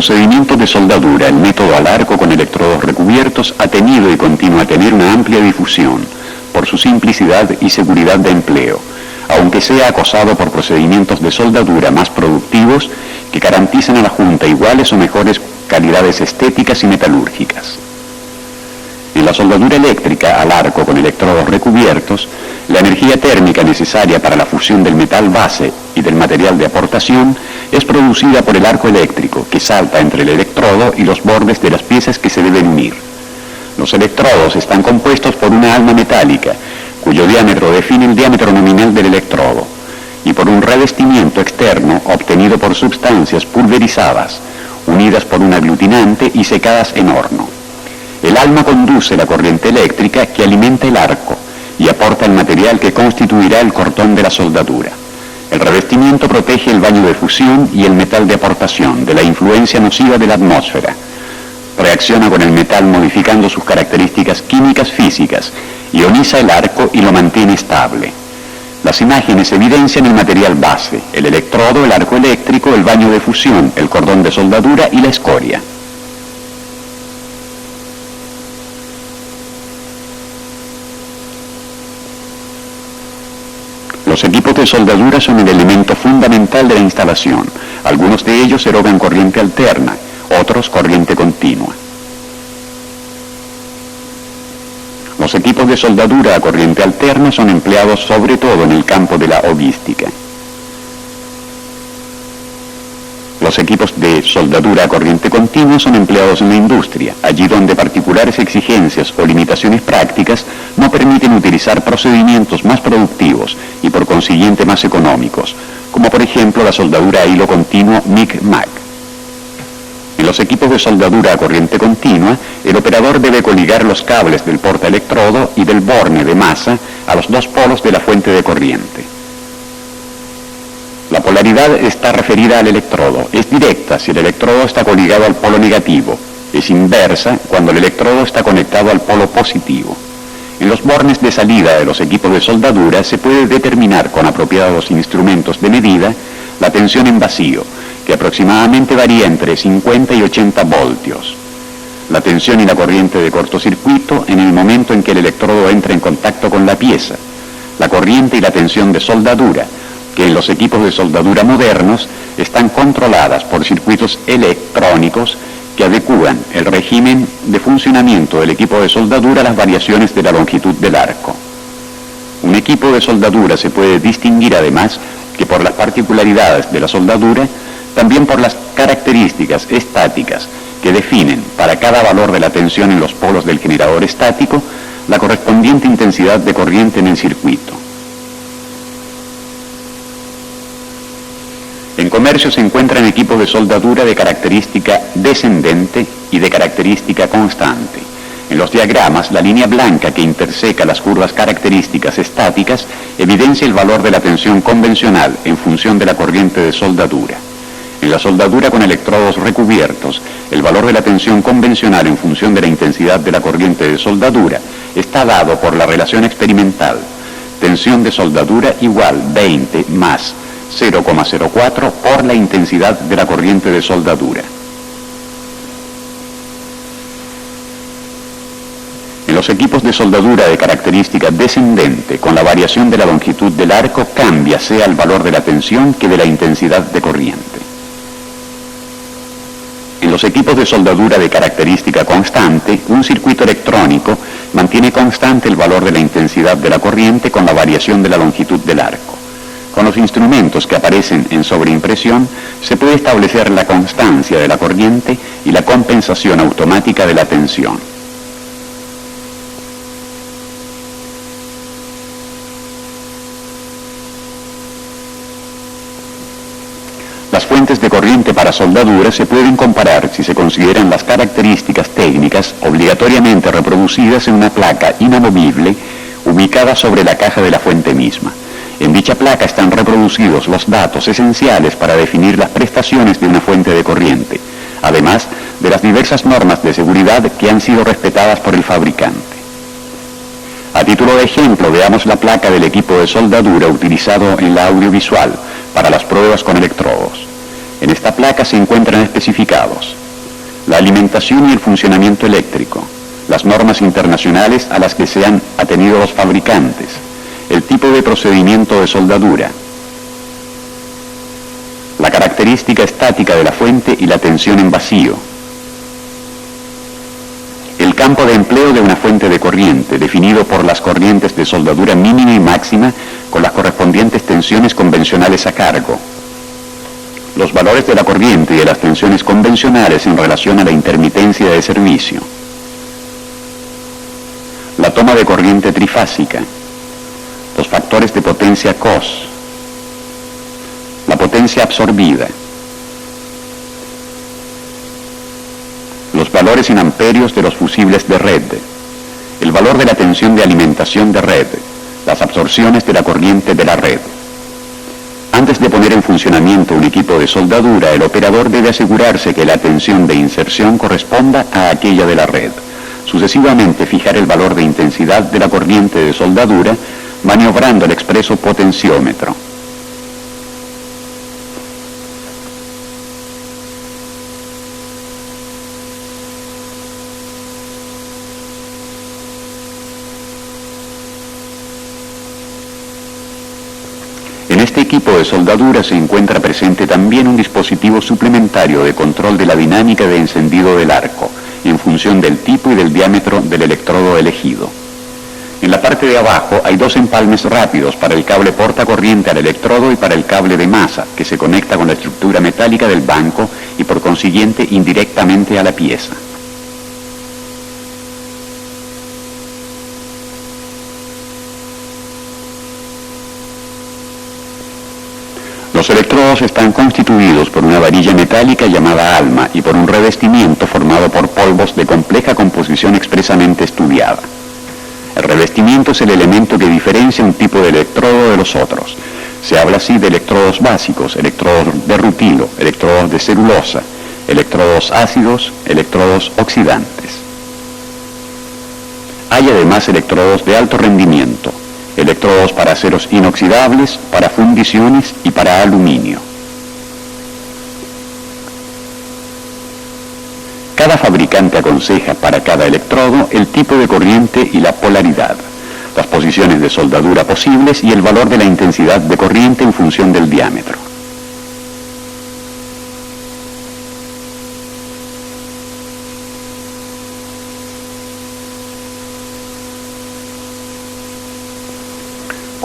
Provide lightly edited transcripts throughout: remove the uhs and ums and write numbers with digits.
procedimiento de soldadura, el método al arco con electrodos recubiertos, ha tenido y continúa a tener una amplia difusión por su simplicidad y seguridad de empleo, aunque sea acosado por procedimientos de soldadura más productivos que garantizan a la Junta iguales o mejores calidades estéticas y metalúrgicas. En la soldadura eléctrica al arco con electrodos recubiertos, la energía térmica necesaria para la fusión del metal base y del material de aportación es producida por el arco eléctrico, que salta entre el electrodo y los bordes de las piezas que se deben unir. Los electrodos están compuestos por una alma metálica, cuyo diámetro define el diámetro nominal del electrodo, y por un revestimiento externo obtenido por sustancias pulverizadas, unidas por un aglutinante y secadas en horno. El alma conduce la corriente eléctrica que alimenta el arco y aporta el material que constituirá el cordón de la soldadura. El revestimiento protege el baño de fusión y el metal de aportación de la influencia nociva de la atmósfera. Reacciona con el metal modificando sus características químicas físicas, ioniza el arco y lo mantiene estable. Las imágenes evidencian el material base, el electrodo, el arco eléctrico, el baño de fusión, el cordón de soldadura y la escoria. Los equipos de soldadura son el elemento fundamental de la instalación. Algunos de ellos erogan corriente alterna, otros corriente continua. Los equipos de soldadura a corriente alterna son empleados sobre todo en el campo de la hovística. Los equipos de soldadura a corriente continua son empleados en la industria, allí donde particulares exigencias o limitaciones prácticas no permiten utilizar procedimientos más productivos y por consiguiente más económicos, como por ejemplo la soldadura a hilo continuo MIG-MAG. En los equipos de soldadura a corriente continua, el operador debe coligar los cables del portaelectrodo y del borne de masa a los dos polos de la fuente de corriente. La polaridad está referida al electrodo. Es directa si el electrodo está coligado al polo negativo. Es inversa cuando el electrodo está conectado al polo positivo. En los bornes de salida de los equipos de soldadura se puede determinar con apropiados instrumentos de medida la tensión en vacío, que aproximadamente varía entre 50 y 80 voltios. La tensión y la corriente de cortocircuito en el momento en que el electrodo entra en contacto con la pieza. La corriente y la tensión de soldadura, que en los equipos de soldadura modernos están controladas por circuitos electrónicos que adecúan el régimen de funcionamiento del equipo de soldadura a las variaciones de la longitud del arco. Un equipo de soldadura se puede distinguir además que por las particularidades de la soldadura, también por las características estáticas que definen para cada valor de la tensión en los polos del generador estático la correspondiente intensidad de corriente en el circuito. En comercio se encuentran equipos de soldadura de característica descendente y de característica constante. En los diagramas, la línea blanca que interseca las curvas características estáticas evidencia el valor de la tensión convencional en función de la corriente de soldadura. En la soldadura con electrodos recubiertos, el valor de la tensión convencional en función de la intensidad de la corriente de soldadura está dado por la relación experimental. Tensión de soldadura igual 20 más 0,04 por la intensidad de la corriente de soldadura. En los equipos de soldadura de característica descendente, con la variación de la longitud del arco, cambia sea el valor de la tensión que de la intensidad de corriente. En los equipos de soldadura de característica constante, un circuito electrónico mantiene constante el valor de la intensidad de la corriente con la variación de la longitud del arco. Con los instrumentos que aparecen en sobreimpresión, se puede establecer la constancia de la corriente y la compensación automática de la tensión. Las fuentes de corriente para soldadura se pueden comparar si se consideran las características técnicas obligatoriamente reproducidas en una placa inamovible ubicada sobre la caja de la fuente misma. En dicha placa están reproducidos los datos esenciales para definir las prestaciones de una fuente de corriente, además de las diversas normas de seguridad que han sido respetadas por el fabricante. A título de ejemplo, veamos la placa del equipo de soldadura utilizado en la audiovisual para las pruebas con electrodos. En esta placa se encuentran especificados la alimentación y el funcionamiento eléctrico, las normas internacionales a las que se han atenido los fabricantes, el tipo de procedimiento de soldadura, la característica estática de la fuente y la tensión en vacío, el campo de empleo de una fuente de corriente, definido por las corrientes de soldadura mínima y máxima con las correspondientes tensiones convencionales a cargo, los valores de la corriente y de las tensiones convencionales en relación a la intermitencia de servicio, la toma de corriente trifásica, los factores de potencia cos, la potencia absorbida, los valores en amperios de los fusibles de red, el valor de la tensión de alimentación de red, las absorciones de la corriente de la red. Antes de poner en funcionamiento un equipo de soldadura, el operador debe asegurarse que la tensión de inserción corresponda a aquella de la red. Sucesivamente fijar el valor de intensidad de la corriente de soldadura, maniobrando el expreso potenciómetro. En este equipo de soldadura se encuentra presente también un dispositivo suplementario de control de la dinámica de encendido del arco, en función del tipo y del diámetro del electrodo elegido. En la parte de abajo hay dos empalmes rápidos para el cable portacorriente al electrodo y para el cable de masa, que se conecta con la estructura metálica del banco y por consiguiente indirectamente a la pieza. Los electrodos están constituidos por una varilla metálica llamada alma y por un revestimiento formado por polvos de compleja composición expresamente estudiada. El revestimiento es el elemento que diferencia un tipo de electrodo de los otros. Se habla así de electrodos básicos, electrodos de rutilo, electrodos de celulosa, electrodos ácidos, electrodos oxidantes. Hay además electrodos de alto rendimiento, electrodos para aceros inoxidables, para fundiciones y para aluminio. Cada fabricante aconseja para cada electrodo el tipo de corriente y la polaridad, las posiciones de soldadura posibles y el valor de la intensidad de corriente en función del diámetro.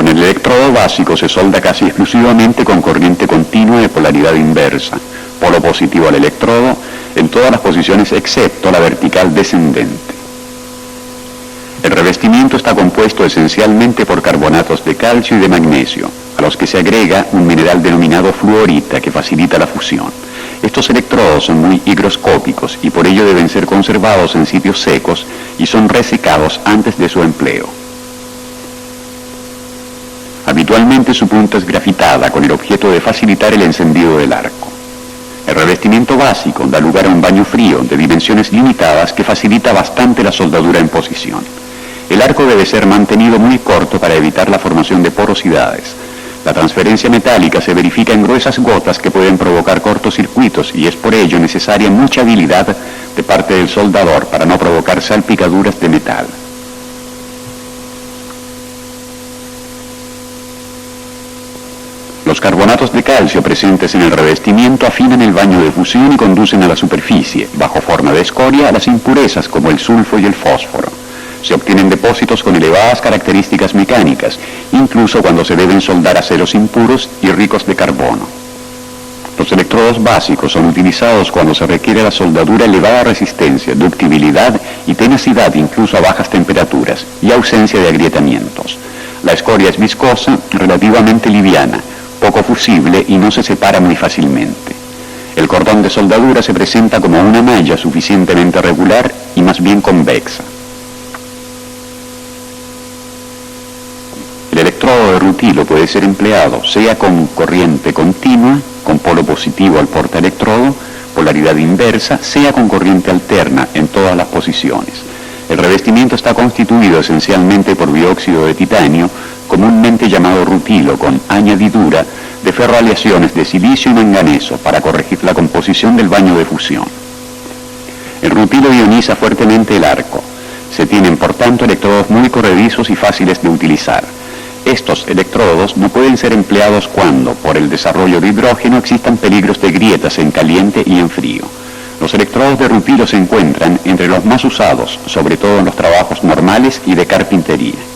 Con el electrodo básico se solda casi exclusivamente con corriente continua de polaridad inversa, polo positivo al electrodo, en todas las posiciones excepto la vertical descendente. El revestimiento está compuesto esencialmente por carbonatos de calcio y de magnesio, a los que se agrega un mineral denominado fluorita que facilita la fusión. Estos electrodos son muy higroscópicos y por ello deben ser conservados en sitios secos y son resecados antes de su empleo. Habitualmente su punta es grafitada con el objeto de facilitar el encendido del arco. El revestimiento básico da lugar a un baño frío de dimensiones limitadas que facilita bastante la soldadura en posición. El arco debe ser mantenido muy corto para evitar la formación de porosidades. La transferencia metálica se verifica en gruesas gotas que pueden provocar cortocircuitos y es por ello necesaria mucha habilidad de parte del soldador para no provocar salpicaduras de metal. Los carbonatos de calcio presentes en el revestimiento afinan el baño de fusión y conducen a la superficie, bajo forma de escoria, a las impurezas como el sulfo y el fósforo. Se obtienen depósitos con elevadas características mecánicas, incluso cuando se deben soldar aceros impuros y ricos de carbono. Los electrodos básicos son utilizados cuando se requiere la soldadura elevada resistencia, ductibilidad y tenacidad incluso a bajas temperaturas y ausencia de agrietamientos. La escoria es viscosa, relativamente liviana, poco fusible y no se separa muy fácilmente. El cordón de soldadura se presenta como una malla suficientemente regular y más bien convexa. El electrodo de rutilo puede ser empleado sea con corriente continua, con polo positivo al portaelectrodo, polaridad inversa, sea con corriente alterna en todas las posiciones. El revestimiento está constituido esencialmente por dióxido de titanio comúnmente llamado rutilo, con añadidura de ferroaleaciones de silicio y manganeso para corregir la composición del baño de fusión. El rutilo ioniza fuertemente el arco. Se tienen, por tanto, electrodos muy corredizos y fáciles de utilizar. Estos electrodos no pueden ser empleados cuando, por el desarrollo de hidrógeno, existan peligros de grietas en caliente y en frío. Los electrodos de rutilo se encuentran entre los más usados, sobre todo en los trabajos normales y de carpintería.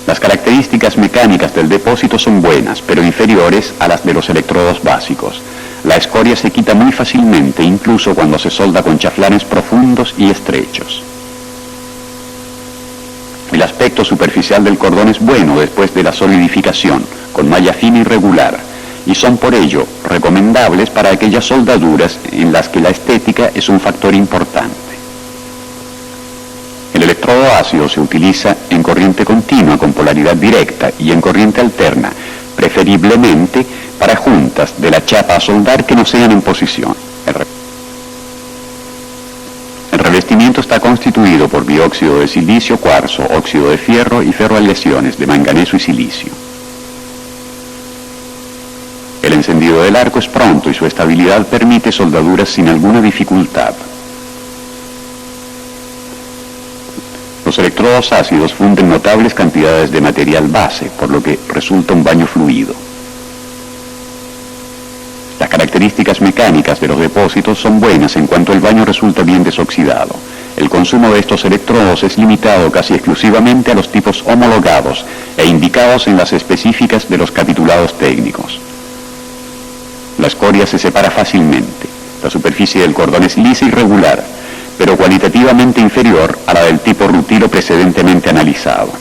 Las características mecánicas del depósito son buenas, pero inferiores a las de los electrodos básicos. La escoria se quita muy fácilmente, incluso cuando se solda con chaflanes profundos y estrechos. El aspecto superficial del cordón es bueno después de la solidificación, con malla fina y regular, y son por ello recomendables para aquellas soldaduras en las que la estética es un factor importante. El electrodo ácido se utiliza en corriente continua con polaridad directa y en corriente alterna, preferiblemente para juntas de la chapa a soldar que no sean en posición. El revestimiento está constituido por dióxido de silicio, cuarzo, óxido de fierro y ferroaleaciones de manganeso y silicio. El encendido del arco es pronto y su estabilidad permite soldaduras sin alguna dificultad. Los electrodos ácidos funden notables cantidades de material base, por lo que resulta un baño fluido. Las características mecánicas de los depósitos son buenas en cuanto el baño resulta bien desoxidado. El consumo de estos electrodos es limitado casi exclusivamente a los tipos homologados e indicados en las específicas de los capitulados técnicos. La escoria se separa fácilmente. La superficie del cordón es lisa y regular, pero cualitativamente inferior a la del tipo rutilo precedentemente analizado.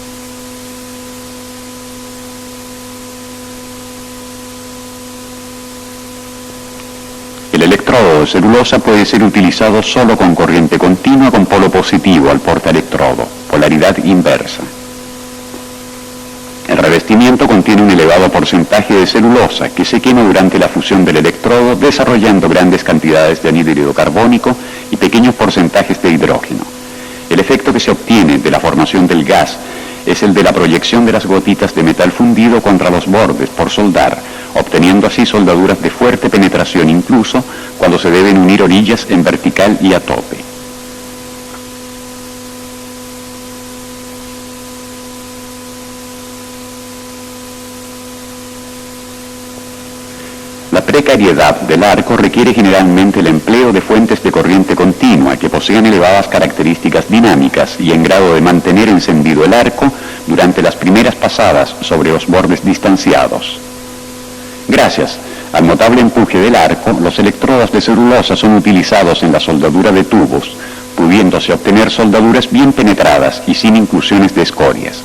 El electrodo de celulosa puede ser utilizado solo con corriente continua con polo positivo al portaelectrodo, polaridad inversa. El revestimiento contiene un elevado porcentaje de celulosa que se quema durante la fusión del electrodo, desarrollando grandes cantidades de anhídrido carbónico y pequeños porcentajes de hidrógeno. El efecto que se obtiene de la formación del gas es el de la proyección de las gotitas de metal fundido contra los bordes por soldar, obteniendo así soldaduras de fuerte penetración incluso cuando se deben unir orillas en vertical y a tope. La precariedad del arco requiere generalmente el empleo de fuentes de corriente continua que posean elevadas características dinámicas y en grado de mantener encendido el arco durante las primeras pasadas sobre los bordes distanciados. Gracias al notable empuje del arco, los electrodos de celulosa son utilizados en la soldadura de tubos, pudiéndose obtener soldaduras bien penetradas y sin inclusiones de escorias.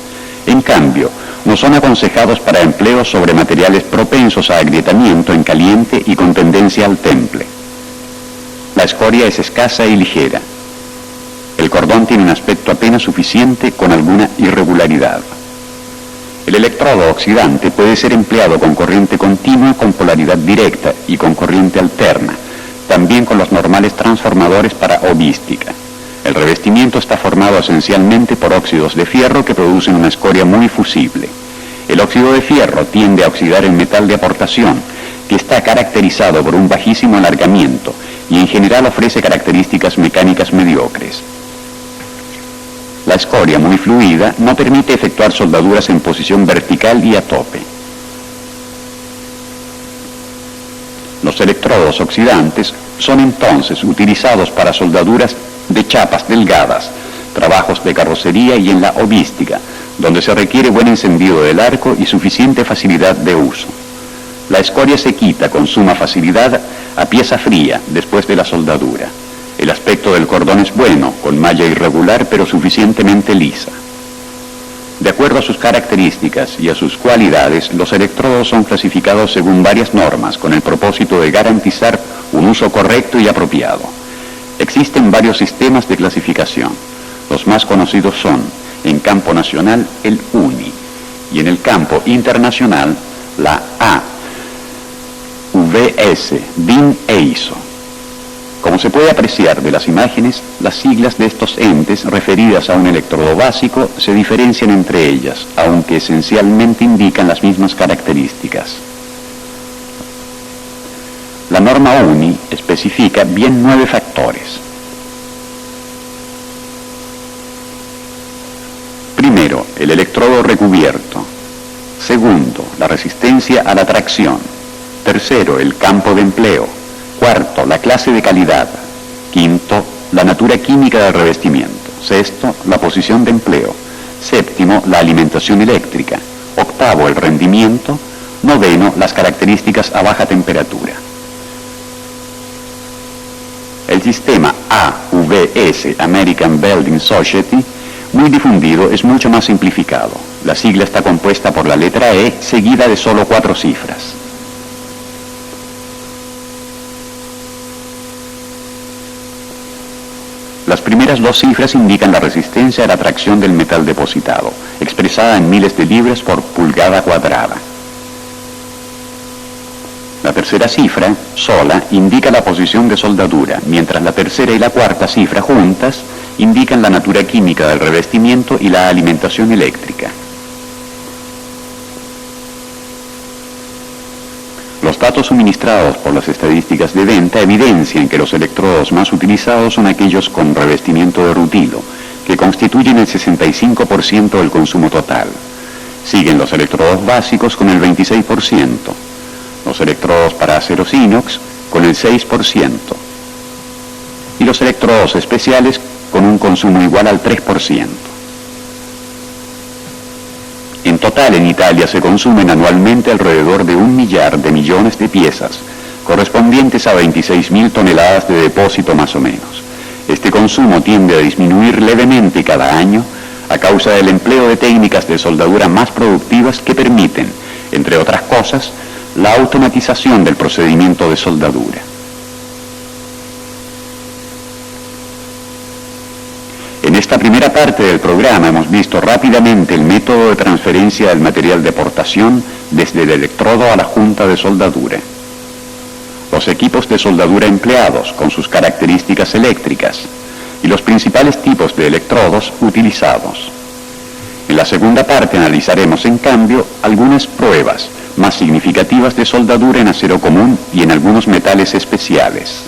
En cambio, no son aconsejados para empleo sobre materiales propensos a agrietamiento en caliente y con tendencia al temple. La escoria es escasa y ligera. El cordón tiene un aspecto apenas suficiente con alguna irregularidad. El electrodo oxidante puede ser empleado con corriente continua, con polaridad directa y con corriente alterna, también con los normales transformadores para hovística. El revestimiento está formado esencialmente por óxidos de fierro que producen una escoria muy fusible. El óxido de fierro tiende a oxidar el metal de aportación, que está caracterizado por un bajísimo alargamiento y en general ofrece características mecánicas mediocres. La escoria, muy fluida, no permite efectuar soldaduras en posición vertical y a tope. Los electrodos oxidantes son entonces utilizados para soldaduras de chapas delgadas, trabajos de carrocería y en la hovística, donde se requiere buen encendido del arco y suficiente facilidad de uso. La escoria se quita con suma facilidad a pieza fría después de la soldadura. El aspecto del cordón es bueno, con malla irregular pero suficientemente lisa. De acuerdo a sus características y a sus cualidades, los electrodos son clasificados según varias normas con el propósito de garantizar un uso correcto y apropiado. Existen varios sistemas de clasificación. Los más conocidos son, en campo nacional, el UNI, y en el campo internacional, la AVS, DIN e ISO. Como se puede apreciar de las imágenes, las siglas de estos entes referidas a un electrodo básico se diferencian entre ellas, aunque esencialmente indican las mismas características. La norma UNI especifica bien 9 factores. Primero, el electrodo recubierto. Segundo, la resistencia a la tracción. Tercero, el campo de empleo. Cuarto, la clase de calidad. Quinto, la natura química del revestimiento. Sexto, la posición de empleo. Séptimo, la alimentación eléctrica. Octavo, el rendimiento. Noveno, las características a baja temperatura. El sistema AVS, American Building Society, muy difundido, es mucho más simplificado. La sigla está compuesta por la letra E, seguida de solo 4 cifras. Las primeras 2 cifras indican la resistencia a la tracción del metal depositado, expresada en miles de libras por pulgada cuadrada. La tercera cifra, sola, indica la posición de soldadura, mientras la tercera y la cuarta cifra juntas indican la natura química del revestimiento y la alimentación eléctrica. Los datos suministrados por las estadísticas de venta evidencian que los electrodos más utilizados son aquellos con revestimiento de rutilo, que constituyen el 65% del consumo total. Siguen los electrodos básicos con el 26%, los electrodos para aceros inox con el 6%, y los electrodos especiales con un consumo igual al 3%. En total, en Italia se consumen anualmente alrededor de 1 millar de millones de piezas, correspondientes a 26.000 toneladas de depósito más o menos. Este consumo tiende a disminuir levemente cada año a causa del empleo de técnicas de soldadura más productivas que permiten, entre otras cosas, la automatización del procedimiento de soldadura. En esta primera parte del programa hemos visto rápidamente el método de transferencia del material de portación desde el electrodo a la junta de soldadura. Los equipos de soldadura empleados con sus características eléctricas y los principales tipos de electrodos utilizados. En la segunda parte analizaremos, en cambio, algunas pruebas más significativas de soldadura en acero común y en algunos metales especiales.